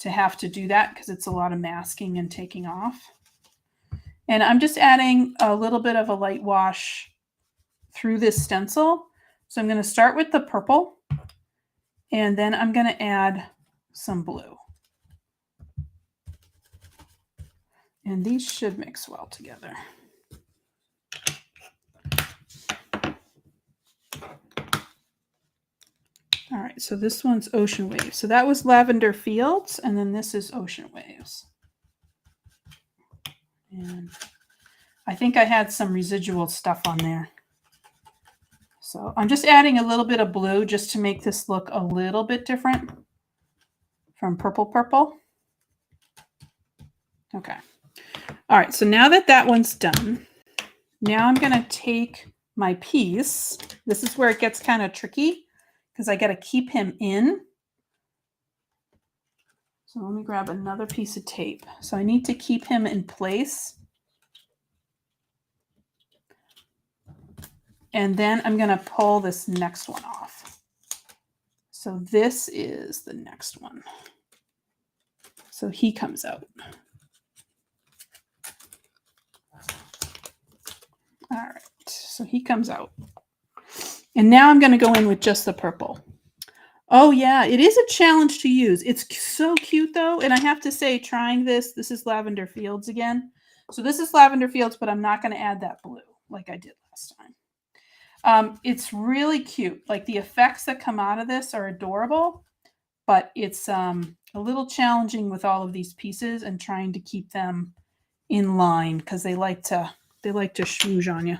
have to do that because it's a lot of masking and taking off. And I'm just adding a little bit of a light wash through this stencil. So I'm going to start with the purple. And then I'm going to add some blue. And these should mix well together. All right, so this one's Ocean Waves. So that was Lavender Fields, and then this is Ocean Waves. And I think I had some residual stuff on there. So I'm just adding a little bit of blue just to make this look a little bit different from purple purple. Okay. All right, so now that that one's done, now I'm going to take my piece. This is where it gets kind of tricky because I got to keep him in. So let me grab another piece of tape. So I need to keep him in place. And then I'm going to pull this next one off. So this is the next one. So he comes out. All right, so he comes out. And now I'm going to go in with just the purple. Oh yeah, it is a challenge to use. It's so cute though. And I have to say, trying this is Lavender Fields again. So this is Lavender Fields, but I'm not going to add that blue like I did last time. It's really cute. Like the effects that come out of this are adorable, but it's a little challenging with all of these pieces and trying to keep them in line because they like to schmooze on you.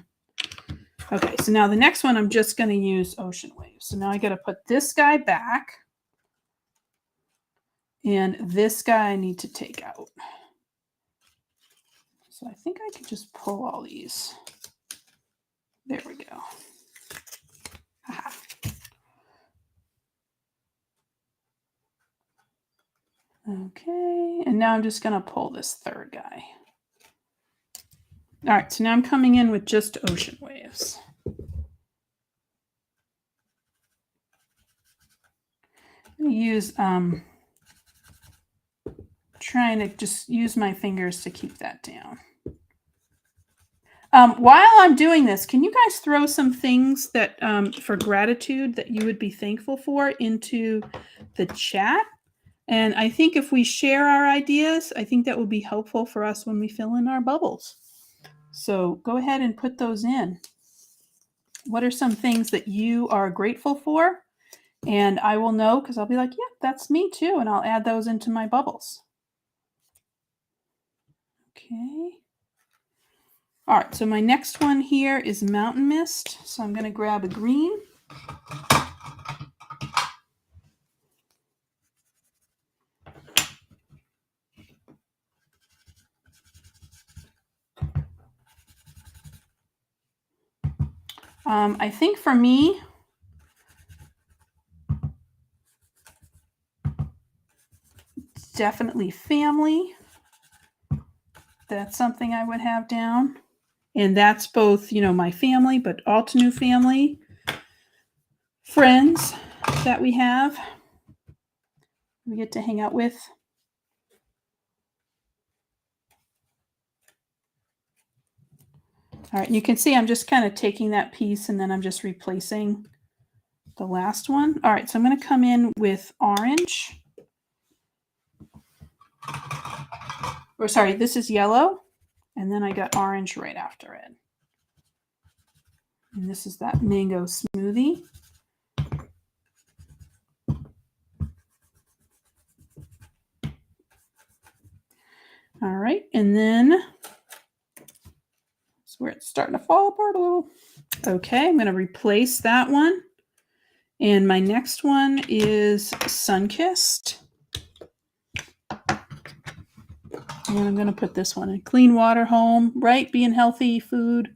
Okay, so now the next one I'm just going to use Ocean Waves. So now I got to put this guy back, and this guy I need to take out. So I think I could just pull all these. There we go. Aha. Okay, and now I'm just going to pull this third guy. All right, so now I'm coming in with just Ocean Waves. I'm going to use, trying to just use my fingers to keep that down. While I'm doing this, can you guys throw some things that for gratitude that you would be thankful for into the chat? And I think if we share our ideas, I think that would be helpful for us when we fill in our bubbles. So go ahead and put those in. What are some things that you are grateful for? And I will know because I'll be like, yeah, that's me too. And I'll add those into my bubbles. Okay. All right, so my next one here is Mountain Mist. So I'm going to grab a green. I think for me, it's definitely family. That's something I would have down. And that's both, you know, my family, but Altenew family, friends that we have, we get to hang out with. All right, you can see I'm just kind of taking that piece and then I'm just replacing the last one. All right, so I'm going to come in with orange. Or sorry, this is yellow. And then I got orange right after it. And this is that mango smoothie. All right, and then that's where it's starting to fall apart a little. Okay, I'm going to replace that one. And my next one is Sunkissed. And I'm going to put this one in. Clean water, home, right? Being healthy, food.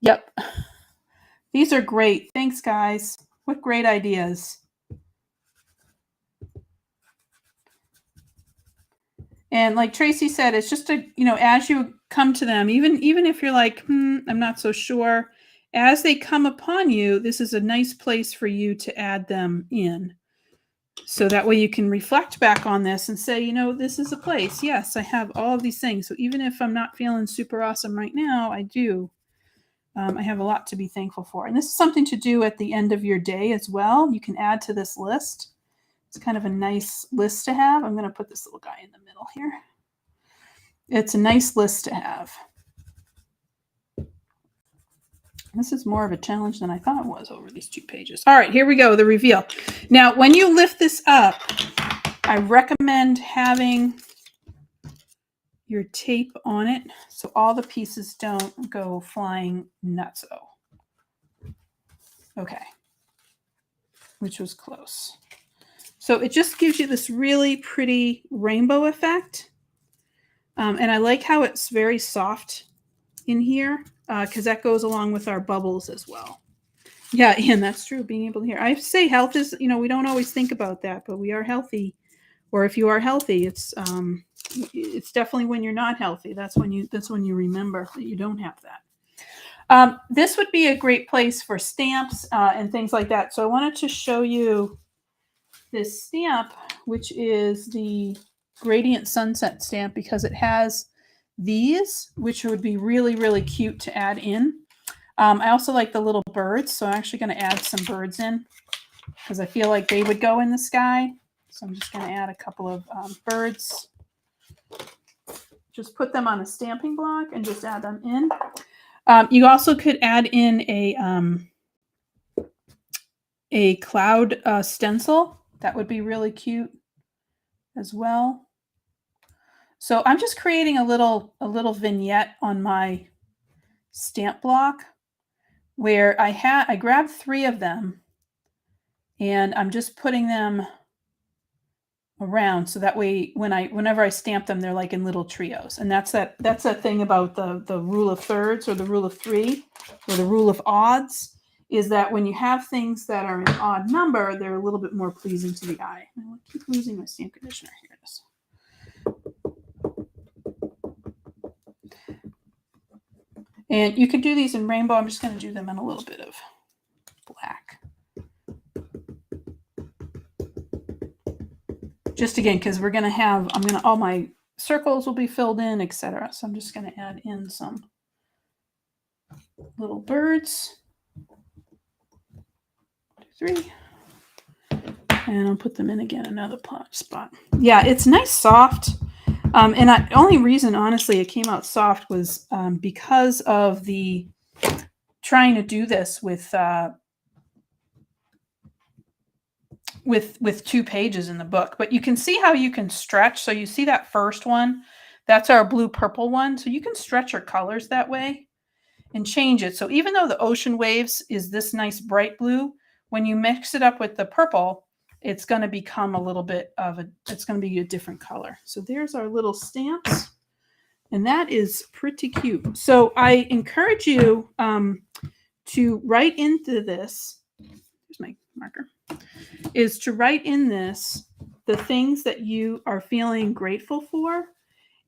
Yep. These are great. Thanks, guys. What great ideas. And like Tracy said, it's just a, you know, as you come to them, even if you're like, I'm not so sure, as they come upon you, this is a nice place for you to add them in. So that way you can reflect back on this and say, you know, this is a place. Yes, I have all of these things. So even if I'm not feeling super awesome right now, I do. I have a lot to be thankful for. And this is something to do at the end of your day as well. You can add to this list. It's kind of a nice list to have. I'm going to put this little guy in the middle here. It's a nice list to have. This is more of a challenge than I thought it was over these 2 pages. All right, here we go, the reveal. Now, when you lift this up, I recommend having your tape on it so all the pieces don't go flying nutso. Okay, which was close. So it just gives you this really pretty rainbow effect. And I like how it's very soft in here because that goes along with our bubbles as well. Yeah, and that's true, being able to hear. I say health is, we don't always think about that, but we are healthy. Or if you are healthy, it's definitely when you're not healthy. That's when you remember that you don't have that. This would be a great place for stamps and things like that. So I wanted to show you this stamp, which is the Gradient Sunset stamp, because it has these, which would be really, really cute to add in. I also like the little birds, so I'm actually going to add some birds in because I feel like they would go in the sky. So I'm just going to add a couple of birds. Just put them on a stamping block and just add them in. You also could add in a cloud stencil. That would be really cute as well. So I'm just creating a little vignette on my stamp block where I grabbed 3 of them and I'm just putting them around so that way whenever I stamp them, they're like in little trios. And that's that thing about the rule of thirds or the rule of 3 or the rule of odds, is that when you have things that are an odd number, they're a little bit more pleasing to the eye. I keep losing my stamp conditioner. Here it is. And you could do these in rainbow. I'm just going to do them in a little bit of black. Just again, because we're going to have, all my circles will be filled in, etc. So I'm just going to add in some little birds. 2, 3. And I'll put them in again, another spot. Yeah, it's nice, soft. And the only reason, honestly, it came out soft was because of the trying to do this with 2 pages in the book. But you can see how you can stretch. So you see that first one, that's our blue purple one. So you can stretch your colors that way and change it. So even though the ocean waves is this nice bright blue, when you mix it up with the purple, it's going to become a little bit of it's going to be a different color. So there's our little stamps, and that is pretty cute. So I encourage you to write into this. Here's my marker. Is to write in this the things that you are feeling grateful for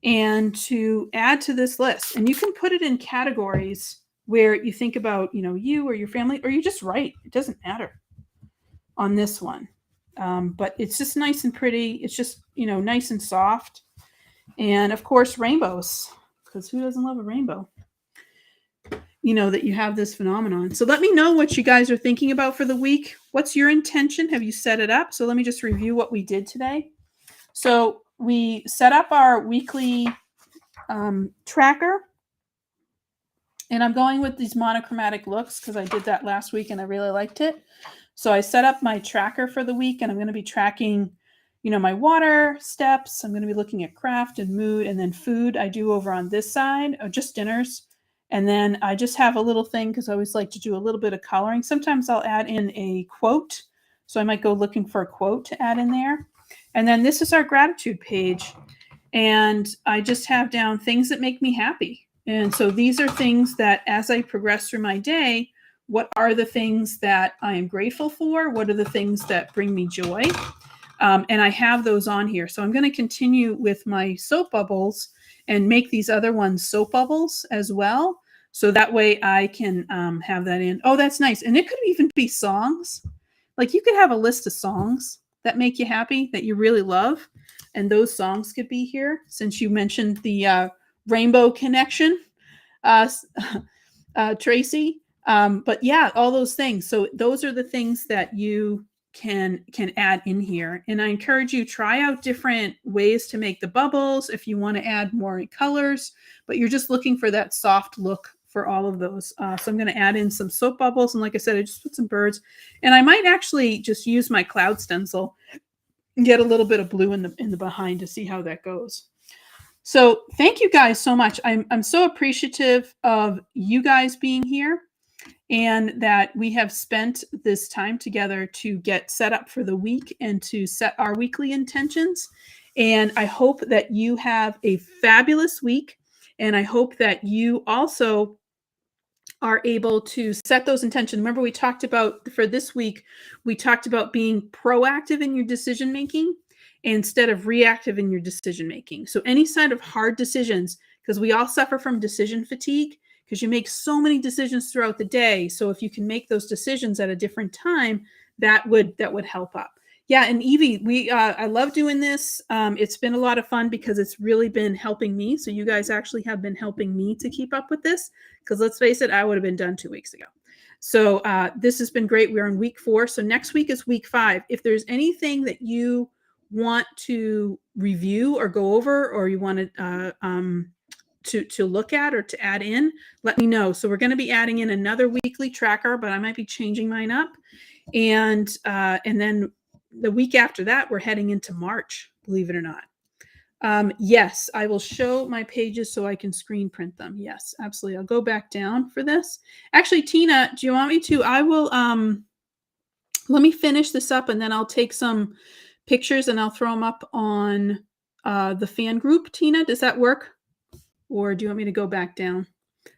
and to add to this list. And you can put it in categories where you think about, you or your family, or you just write. It doesn't matter on this one. But it's just nice and pretty. It's just, nice and soft. And of course, rainbows, because who doesn't love a rainbow? That you have this phenomenon. So let me know what you guys are thinking about for the week. What's your intention? Have you set it up? So let me just review what we did today. So we set up our weekly tracker. And I'm going with these monochromatic looks because I did that last week and I really liked it. So I set up my tracker for the week, and I'm going to be tracking, my water steps. I'm going to be looking at craft and mood, and then food I do over on this side, or just dinners. And then I just have a little thing because I always like to do a little bit of coloring. Sometimes I'll add in a quote. So I might go looking for a quote to add in there. And then this is our gratitude page. And I just have down things that make me happy. And so these are things that as I progress through my day, what are the things that I am grateful for? What are the things that bring me joy? And I have those on here. So I'm going to continue with my soap bubbles and make these other ones soap bubbles as well. So that way I can have that in. Oh, that's nice. And it could even be songs. Like you could have a list of songs that make you happy, that you really love. And those songs could be here since you mentioned the Rainbow Connection. Tracy. But yeah, all those things. So those are the things that you can add in here. And I encourage you try out different ways to make the bubbles if you want to add more colors, but you're just looking for that soft look for all of those. So I'm going to add in some soap bubbles. And like I said, I just put some birds, and I might actually just use my cloud stencil and get a little bit of blue in the behind to see how that goes. So thank you guys so much. I'm so appreciative of you guys being here, and that we have spent this time together to get set up for the week and to set our weekly intentions. And I hope that you have a fabulous week. And I hope that you also are able to set those intentions. Remember, we talked about for this week, we talked about being proactive in your decision making instead of reactive in your decision making. So, any side of hard decisions, because we all suffer from decision fatigue, because you make so many decisions throughout the day. So, if you can make those decisions at a different time, that would help up. Yeah, and Evie, I love doing this. It's been a lot of fun because it's really been helping me. So you guys actually have been helping me to keep up with this, because let's face it, I would have been done 2 weeks ago. So this has been great. We're in week 4. So next week is week 5. If there's anything that you want to review or go over, or you want to look at or to add in, let me know. So we're going to be adding in another weekly tracker, but I might be changing mine up. And then the week after that, we're heading into March, believe it or not. Yes, I will show my pages so I can screen print them. Yes, absolutely. I'll go back down for this. Actually, Tina, do you want me to? I will, let me finish this up, and then I'll take some pictures and I'll throw them up on the fan group. Tina, does that work? Or do you want me to go back down?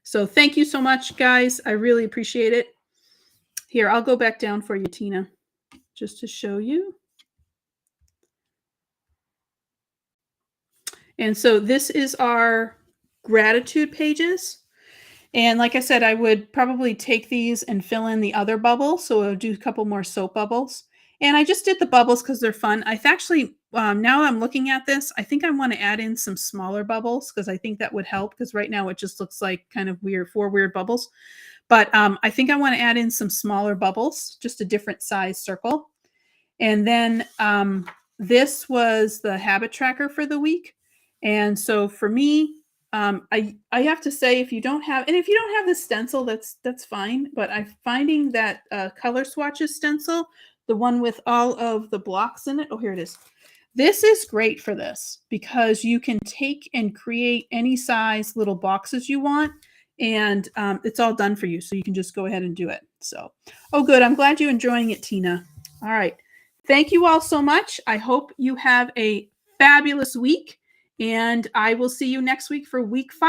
So thank you so much, guys. I really appreciate it. Here, I'll go back down for you, Tina, just to show you. And so this is our gratitude pages. And like I said, I would probably take these and fill in the other bubbles. So I'll do a couple more soap bubbles. And I just did the bubbles because they're fun. I've actually, now I'm looking at this, I think I want to add in some smaller bubbles because I think that would help, because right now it just looks like kind of weird, 4 weird bubbles. But I think I want to add in some smaller bubbles, just a different size circle. And then this was the habit tracker for the week. And so for me, I have to say, if you don't have the stencil, that's fine. But I'm finding that color swatches stencil, the one with all of the blocks in it. Oh, here it is. This is great for this because you can take and create any size little boxes you want, and it's all done for you. So you can just go ahead and do it. So, oh, good. I'm glad you're enjoying it, Tina. All right. Thank you all so much. I hope you have a fabulous week, and I will see you next week for week 5.